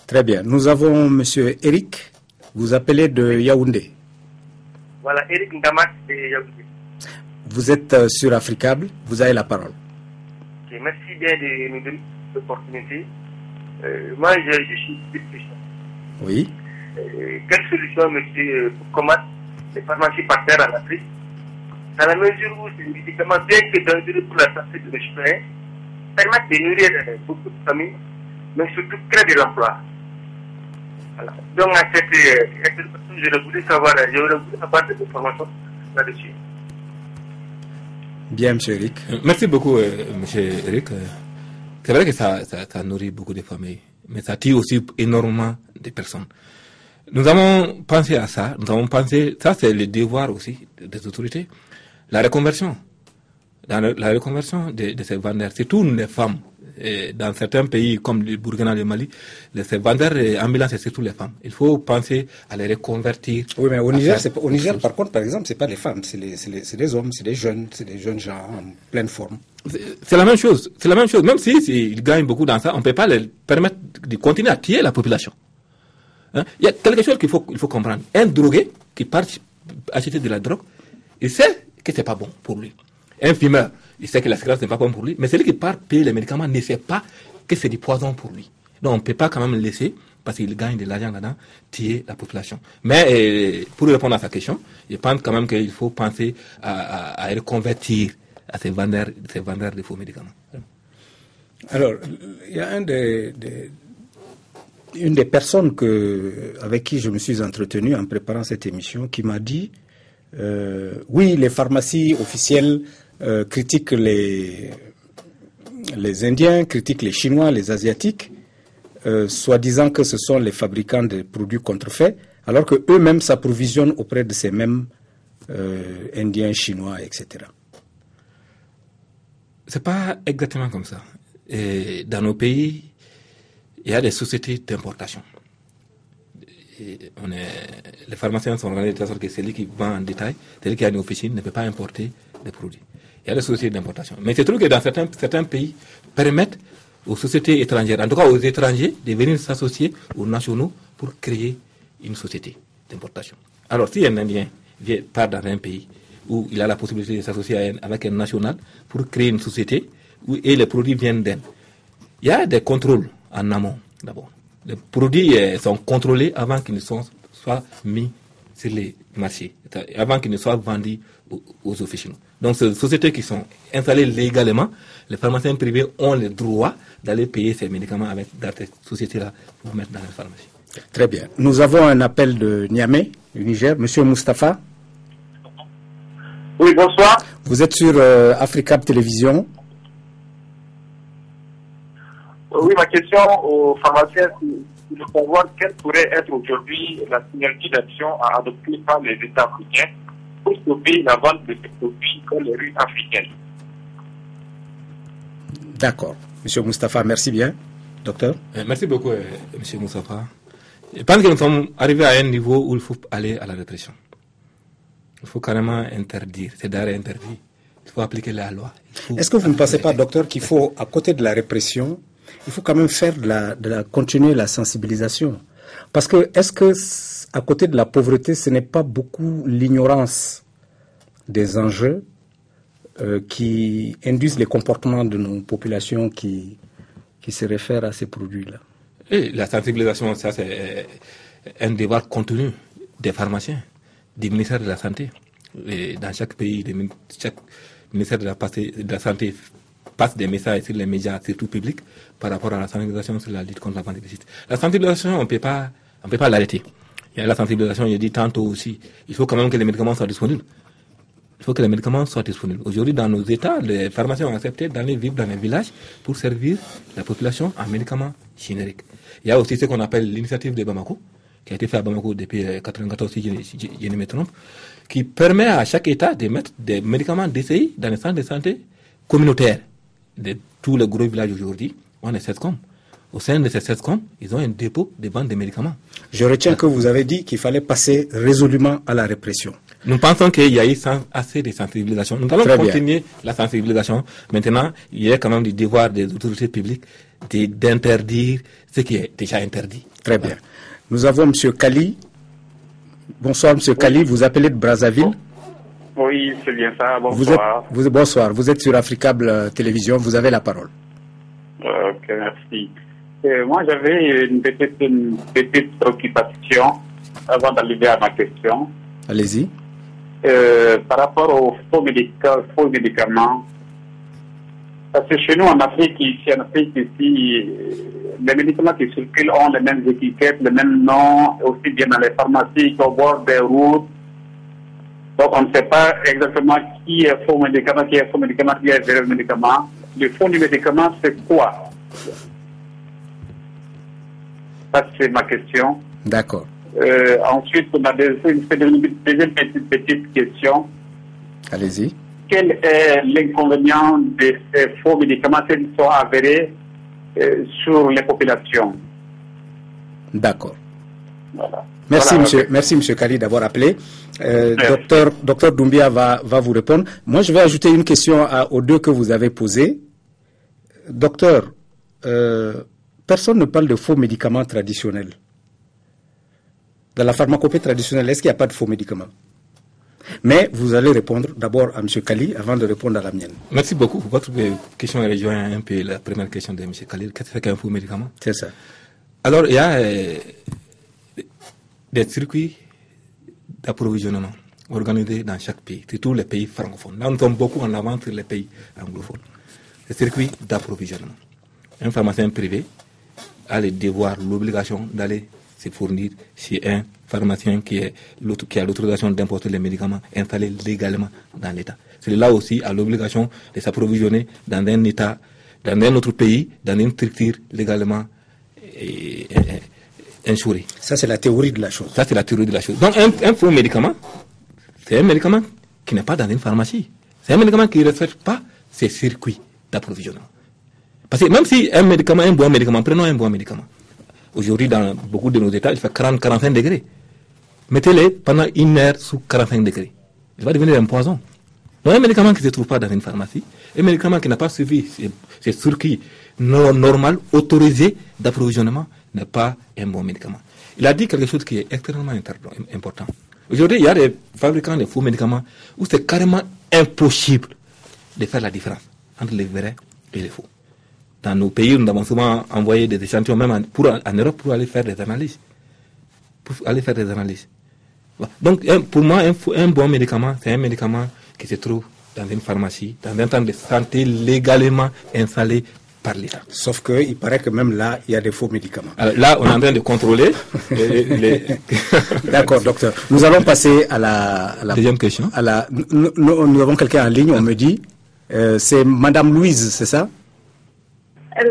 Très bien. Nous avons monsieur Eric. Vous appelez de Yaoundé. Voilà, Eric Ndamak de Yaoundé. Vous êtes sur Africable. Vous avez la parole. Okay, merci bien de nous donner cette opportunité. Moi, je suis question. Oui. Quelle solution, monsieur, pour combattre les pharmacies par terre en Afrique, dans la mesure où ces médicaments, bien que dangereux pour la santé de nos citoyens, permettent de nourrir beaucoup de familles, mais surtout créer de l'emploi. Voilà. Donc, à cette question, je voulais savoir des informations là-dessus. Bien, M. Eric. Merci beaucoup, M. Eric. C'est vrai que ça nourrit beaucoup de familles, mais ça tue aussi énormément de personnes. Nous avons pensé à ça, ça c'est le devoir aussi des autorités, la reconversion. La reconversion de ces vendeurs, surtout les femmes. Dans certains pays comme le Burkina et le Mali, ces vendeurs ambulants, c'est surtout les femmes. Il faut penser à les reconvertir. Oui, mais au Niger, par contre, par exemple, c'est pas les femmes, c'est des hommes, c'est des jeunes gens en pleine forme. C'est la même chose. Même s'ils gagnent beaucoup dans ça, on ne peut pas leur permettre de continuer à tuer la population. Hein? Il y a quelque chose qu'il faut comprendre. Un drogué qui part acheter de la drogue, il sait que c'est pas bon pour lui. Un fumeur, il sait que la cigarette n'est pas bon pour lui, mais celui qui part payer les médicaments ne sait pas que c'est du poison pour lui. Donc on ne peut pas quand même le laisser, parce qu'il gagne de l'argent là-dedans, tuer la population. Mais pour répondre à sa question, je pense quand même qu'il faut penser à reconvertir à ces vendeurs de faux médicaments. Alors, il y a une des personnes avec qui je me suis entretenu en préparant cette émission qui m'a dit oui, les pharmacies officielles critiquent les Indiens, critiquent les Chinois, les Asiatiques, soi-disant que ce sont les fabricants de produits contrefaits, alors qu'eux-mêmes s'approvisionnent auprès de ces mêmes Indiens, Chinois, etc. C'est pas exactement comme ça. Et dans nos pays, il y a des sociétés d'importation. Les pharmaciens sont organisés de telle sorte que celui qui vend en détail, celui qui a une officine, ne peut pas importer des produits. Il y a des sociétés d'importation. Mais c'est true que dans certains pays, permettent aux sociétés étrangères, en tout cas aux étrangers, de venir s'associer aux nationaux pour créer une société d'importation. Alors, si un Indien part dans un pays où il a la possibilité de s'associer avec un national pour créer une société et les produits viennent d'Inde, il y a des contrôles en amont d'abord. Les produits sont contrôlés avant qu'ils ne soient mis sur les marchés, avant qu'ils ne soient vendus aux officinaux. Donc, ces sociétés qui sont installées légalement, les pharmaciens privés ont le droit d'aller payer ces médicaments dans ces sociétés-là pour mettre dans les pharmacies. Très bien. Nous avons un appel de Niamey, du Niger. Monsieur Moustapha. Oui, bonsoir. Vous êtes sur Africa Télévision. Oui, ma question aux pharmaciens, c'est de savoir quelle pourrait être aujourd'hui la synergie d'action à adopter par les États africains pour stopper la vente de ces produits dans les rues africaines. D'accord. Monsieur Moustapha, merci bien. Docteur. Merci beaucoup, Monsieur Moustapha. Je pense que nous sommes arrivés à un niveau où il faut aller à la répression. Il faut carrément interdire, c'est d'arrêt interdit. Il faut appliquer la loi. Est-ce que vous ne pensez pas, docteur, qu'il faut, à côté de la répression, il faut quand même faire continuer la sensibilisation? Parce que, est-ce que, à côté de la pauvreté, ce n'est pas beaucoup l'ignorance des enjeux qui induisent les comportements de nos populations qui se réfèrent à ces produits-là? Et la sensibilisation, ça, c'est un devoir continu des pharmaciens, du ministère de la Santé. Et dans chaque pays, chaque ministère de la Santé passe des messages sur les médias, surtout publics, par rapport à la sensibilisation sur la lutte contre la vente illicite. La sensibilisation, on ne peut pas l'arrêter. Il y a la sensibilisation, je dis tantôt aussi, il faut quand même que les médicaments soient disponibles. Il faut que les médicaments soient disponibles. Aujourd'hui, dans nos États, les pharmaciens ont accepté d'aller vivre dans les villages pour servir la population en médicaments génériques. Il y a aussi ce qu'on appelle l'initiative de Bamako, qui a été fait à Bamako depuis 1994, si je ne me trompe, qui permet à chaque État de mettre des médicaments DCI dans les centres de santé communautaires. De tous les gros villages aujourd'hui, on est 7 com. Au sein de ces 7 com, ils ont un dépôt de vente de médicaments. Je retiens que vous avez dit qu'il fallait passer résolument à la répression. Nous pensons qu'il y a eu assez de sensibilisation. Nous allons continuer la sensibilisation. Maintenant, il y a quand même du devoir des autorités publiques d'interdire ce qui est déjà interdit. Très bien. Nous avons M. Kali. Bonsoir, M. Kali. Vous appelez de Brazzaville. Oui, c'est bien ça. Bonsoir. Bonsoir. Vous êtes sur Africable Télévision. Vous avez la parole. Ok, merci. Moi, j'avais une petite préoccupation avant d'arriver à ma question. Allez-y. Par rapport aux faux médicaments, parce que chez nous en Afrique, les médicaments qui circulent ont les mêmes étiquettes, les mêmes noms, aussi bien dans les pharmacies qu'au bord des routes. Donc on ne sait pas exactement qui est faux médicament, qui est vrai médicament. Le fond du médicament, c'est quoi? Ça, c'est ma question. D'accord. Ensuite, on a une deuxième petite question. Allez-y. Quel est l'inconvénient de ces faux médicaments s'ils sont avérés sur les populations? D'accord. Voilà. Merci, monsieur Kali, d'avoir appelé. Docteur Doumbia va vous répondre. Moi, je vais ajouter une question aux deux que vous avez posées. Docteur, personne ne parle de faux médicaments traditionnels. Dans la pharmacopée traditionnelle, est-ce qu'il n'y a pas de faux médicaments? Mais vous allez répondre d'abord à M. Kali avant de répondre à la mienne. Merci beaucoup. Votre question rejoint un peu la première question de M. Kali. Qu'est-ce qu'un faux médicament? C'est ça. Alors, il y a des circuits d'approvisionnement organisés dans chaque pays, surtout les pays francophones. Là, nous sommes beaucoup en avance sur les pays anglophones. Les circuits d'approvisionnement. Un pharmacien privé a le devoir, l'obligation d'aller se fournir chez un pharmacien qui a l'autorisation d'importer les médicaments installés légalement dans l'État. Celui-là aussi a l'obligation de s'approvisionner dans un État, dans un autre pays, dans une structure légalement insurée. Ça, c'est la théorie de la chose. Ça, c'est la théorie de la chose. Donc, un faux médicament, c'est un médicament qui n'est pas dans une pharmacie. C'est un médicament qui ne respecte pas ces circuits d'approvisionnement. Parce que même si un bon médicament, prenons un bon médicament. Aujourd'hui, dans beaucoup de nos États, il fait 40-45 degrés. Mettez-le pendant 1 heure sous 45 degrés. Il va devenir un poison. Donc, un médicament qui ne se trouve pas dans une pharmacie, un médicament qui n'a pas suivi ces circuits normal, autorisé d'approvisionnement, n'est pas un bon médicament. Il a dit quelque chose qui est extrêmement important. Aujourd'hui, il y a des fabricants de faux médicaments où c'est carrément impossible de faire la différence entre les vrais et les faux. Dans nos pays, nous avons souvent envoyé des échantillons, même en Europe, pour aller faire des analyses. Donc, pour moi, un bon médicament, c'est un médicament qui se trouve dans une pharmacie, dans un centre de santé légalement installé par l'État. Sauf qu'il paraît que même là, il y a des faux médicaments. Alors là, on est en train de contrôler D'accord, docteur. Nous allons passer à la deuxième question. Nous avons quelqu'un en ligne, on me dit. C'est Madame Louise, c'est ça?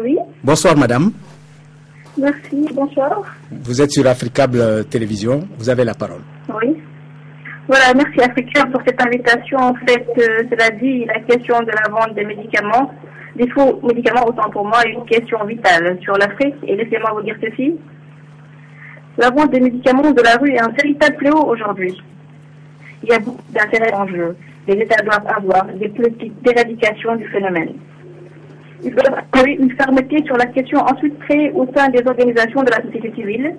Oui. Bonsoir, Madame. Merci, bonsoir. Vous êtes sur Africable Télévision, vous avez la parole. Oui. Voilà, merci Africable pour cette invitation. En fait, cela dit, la question de la vente des médicaments, des faux médicaments, autant pour moi, est une question vitale sur l'Afrique. Et laissez-moi vous dire ceci. La vente des médicaments de la rue est un véritable fléau aujourd'hui. Il y a beaucoup d'intérêts en jeu. Les États doivent avoir des politiques d'éradication du phénomène. Ils doivent avoir une fermeté sur la question, ensuite créer au sein des organisations de la société civile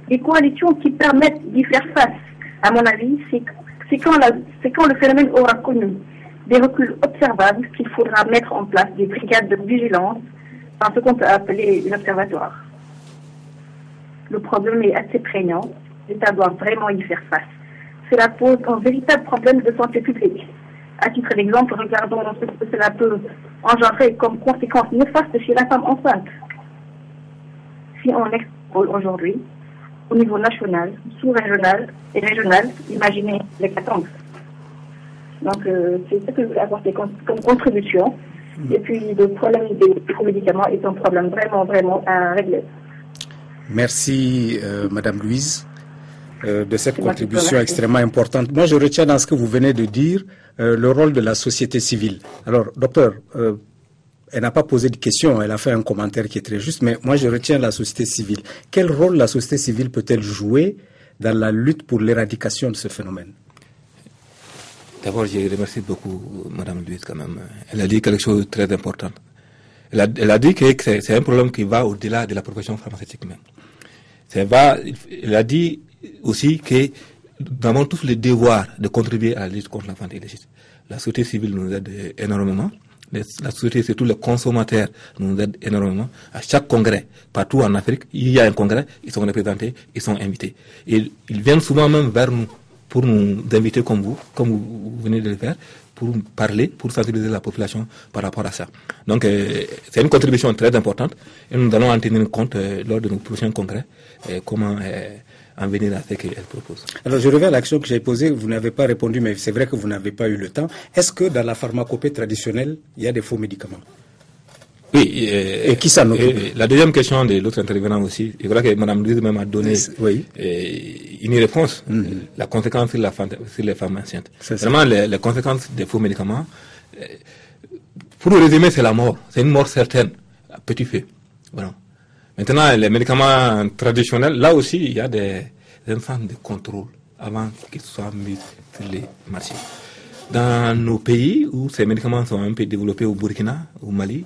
des coalitions qui permettent d'y faire face. À mon avis, c'est quand le phénomène aura connu des reculs observables qu'il faudra mettre en place des brigades de vigilance dans ce qu'on peut appeler un observatoire. Le problème est assez prégnant. L'État doit vraiment y faire face. Cela pose un véritable problème de santé publique. À titre d'exemple, regardons ce que cela peut engendrer comme conséquence néfaste chez la femme enceinte. Si on expose aujourd'hui, au niveau national, sous-régional et régional, imaginez l'hécatombe. Donc, c'est ce que je voulais apporter comme contribution. Et puis, le problème des médicaments est un problème vraiment à régler. Merci, Madame Louise, de cette contribution extrêmement importante. Moi, je retiens dans ce que vous venez de dire le rôle de la société civile. Alors, docteur, elle n'a pas posé de question, elle a fait un commentaire qui est très juste, mais moi, je retiens la société civile. Quel rôle la société civile peut-elle jouer dans la lutte pour l'éradication de ce phénomène? D'abord, je remercie beaucoup Madame Louise quand même. Elle a dit quelque chose de très important. Elle a dit que c'est un problème qui va au-delà de la profession pharmaceutique même. Elle a dit aussi que nous avons tous le devoir de contribuer à la lutte contre la vente illicite. La société civile nous aide énormément. La société, surtout les consommateurs, nous aident énormément. À chaque congrès, partout en Afrique, il y a un congrès, ils sont représentés, ils sont invités. Et ils viennent souvent même vers nous pour nous inviter comme vous venez de le faire, pour parler, pour sensibiliser la population par rapport à ça. Donc, c'est une contribution très importante et nous allons en tenir compte lors de nos prochains congrès, comment en venir à ce qu'elle propose. Alors, je reviens à l'action que j'ai posée. Vous n'avez pas répondu, mais c'est vrai que vous n'avez pas eu le temps. Est-ce que dans la pharmacopée traditionnelle, il y a des faux médicaments? Oui. Et qui s'en occupe? La deuxième question de l'autre intervenant aussi, je crois que Mme Louise même a donné une réponse. La conséquence sur les femmes enceintes. Vraiment, les conséquences des faux médicaments, pour le résumer, c'est la mort. C'est une mort certaine, à petit feu. Voilà. Maintenant, les médicaments traditionnels, là aussi, il y a des instances de contrôle avant qu'ils soient mis sur les marchés. Dans nos pays où ces médicaments sont un peu développés, au Burkina, au Mali,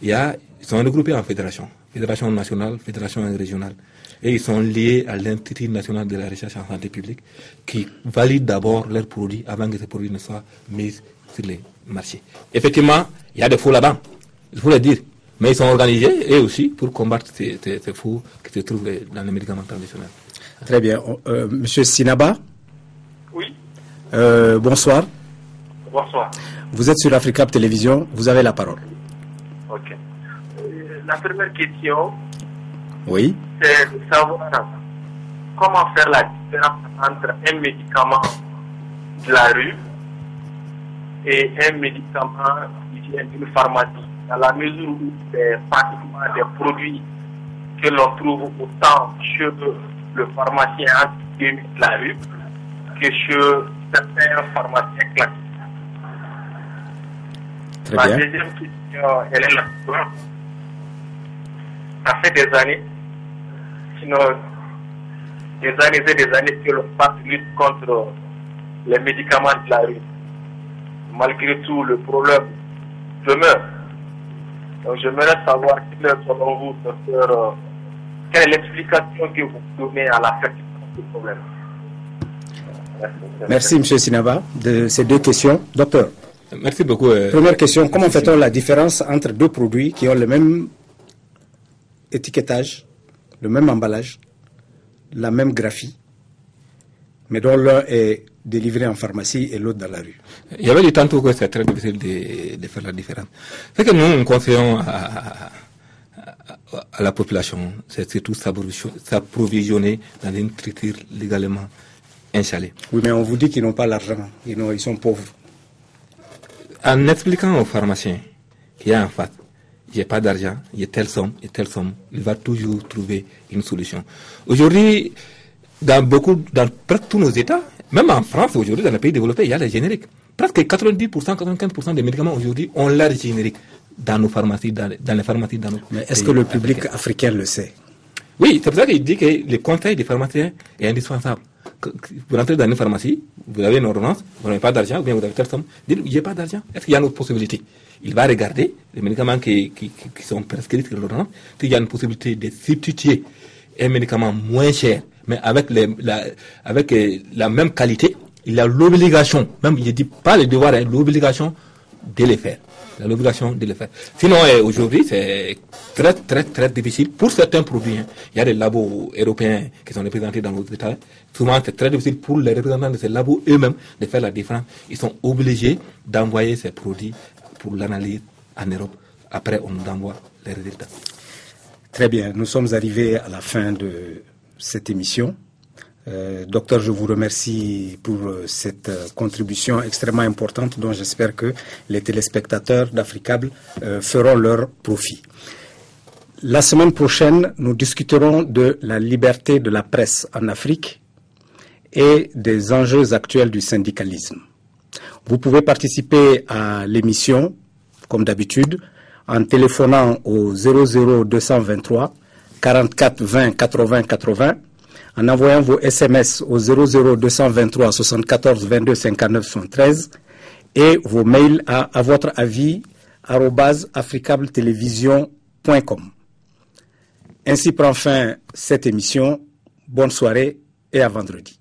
ils sont regroupés en fédérations. Fédération nationale, fédération régionale. Et ils sont liés à l'Institut national de la recherche en santé publique qui valide d'abord leurs produits avant que ces produits ne soient mis sur les marchés. Effectivement, il y a des faux là-dedans, il faut le dire. Mais ils sont organisés, et aussi, pour combattre ces faux qui se trouvent dans les médicaments traditionnels. Très bien. Monsieur Sinaba? Oui. Bonsoir. Bonsoir. Vous êtes sur Africable Télévision, vous avez la parole. Ok. La première question, oui, c'est de savoir comment faire la différence entre un médicament de la rue et un médicament qui vient d'une pharmacie, dans la mesure où c'est pratiquement des produits que l'on trouve autant chez le pharmacien de la rue que chez certains pharmaciens classiques. Très la bien. deuxième question, elle est là. Ça fait des années, sinon des années et des années que l'on passe lutte contre les médicaments de la rue. Malgré tout, le problème demeure. Donc, j'aimerais savoir, selon vous, docteur, quelle est l'explication que vous donnez à la persistance du problème? Merci, M. Sinaba, de ces deux questions. Docteur. Merci beaucoup. Première question, comment fait-on la différence entre deux produits qui ont le même étiquetage, le même emballage, la même graphie, mais dont l'un est délivré en pharmacie et l'autre dans la rue. Il y avait des tantôt que c'est très difficile de faire la différence. Ce que nous conseillons à la population, c'est surtout s'approvisionner dans une structure légalement installée. Oui, mais on vous dit qu'ils n'ont pas l'argent, ils sont pauvres. En expliquant aux pharmaciens qu'il y a en face, j'ai pas d'argent, il y a telle somme, il va toujours trouver une solution. Aujourd'hui, dans presque tous nos États, même en France aujourd'hui, dans les pays développés, il y a les génériques. Presque 90%, 95% des médicaments aujourd'hui ont l'air générique dans nos pharmacies, dans les pharmacies dans nos Mais est-ce que le public africain le sait? Oui, c'est pour ça qu'il dit que le conseil des pharmaciens est indispensable. Vous rentrez dans une pharmacie, vous avez une ordonnance, vous n'avez pas d'argent, ou bien vous avez telle somme, dites, il n'y a pas d'argent, est-ce qu'il y a une autre possibilité? Il va regarder les médicaments qui sont prescrits sur l'ordonnance, s'il y a une possibilité de substituer un médicament moins cher, mais avec la même qualité, il a l'obligation, même il ne dit pas le devoir, l'obligation de le faire. L'obligation de le faire. Sinon, aujourd'hui, c'est très, très, très difficile pour certains produits. Il y a des labos européens qui sont représentés dans nos États. Souvent, c'est très difficile pour les représentants de ces labos eux-mêmes de faire la différence. Ils sont obligés d'envoyer ces produits pour l'analyse en Europe. Après, on nous envoie les résultats. Très bien. Nous sommes arrivés à la fin de cette émission. Docteur, je vous remercie pour cette contribution extrêmement importante dont j'espère que les téléspectateurs d'Africable feront leur profit. La semaine prochaine, nous discuterons de la liberté de la presse en Afrique et des enjeux actuels du syndicalisme. Vous pouvez participer à l'émission, comme d'habitude, en téléphonant au 00223 44 20 80 80, en envoyant vos SMS au 00223 74 22 59 73 et vos mails à votre avis @africabletelevision.com. Ainsi prend fin cette émission. Bonne soirée et à vendredi.